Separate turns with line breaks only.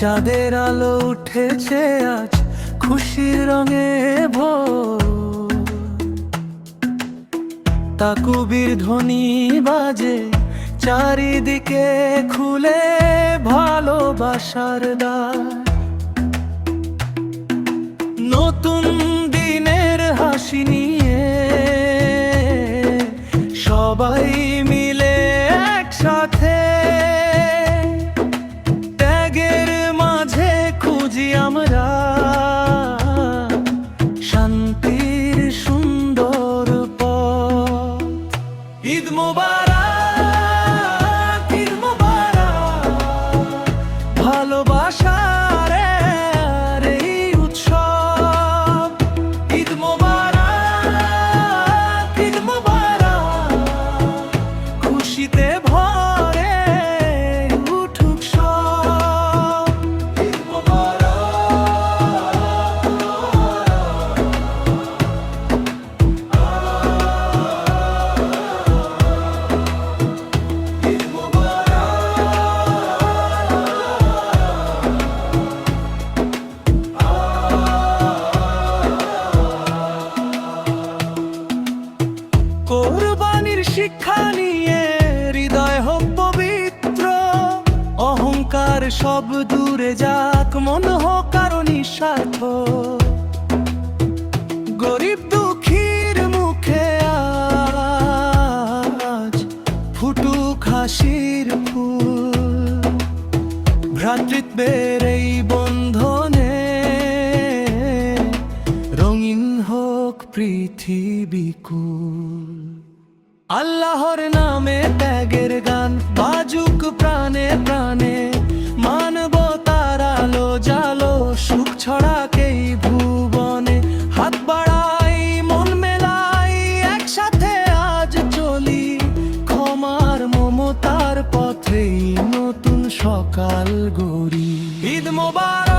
চাঁদের আলো উঠেছে আজ খুশির রঙে ভোর। তাকুবির ধ্বনি বাজে চারিদিকে, খুলে ভালোবাসার দ্বার। নতুন দিনের হাসি নিয়ে সবাই মিলে একসাথে, ত্যাগের মাঝে খুঁজি আমরা শান্তির সুন্দর পথ। ঈদ মোবারক, ঈদ মোবারক, ভালোবাসার এই উৎসব। ঈদ মোবারক, ঈদ মোবারক, খুশিতে ভরে উঠুক সব। ঈদ কোরবানির শিক্ষা নিয়ে হৃদয় হোক পবিত্র, অহংকার সব দূরে যাক, মন হোক কারো নিঃস্বার্থ। গরিব দুঃখীর মুখে আজ ফুটুক হাসির ফুল, ভ্রাতৃত্বের এই বন্ধনে রঙিন হোক পৃথিবীকুল। আল্লাহর নামে ত্যাগের গান বাজুক প্রাণে প্রাণে, মানবতার আলো জালো, সুখ ছড়াকে এই ভুবনে। হাত বাড়াই, মন মেলাই, একসাথে আজ চলি, ক্ষমার মমতার পথে নতুন সকাল গড়ি। ঈদ মোবারক।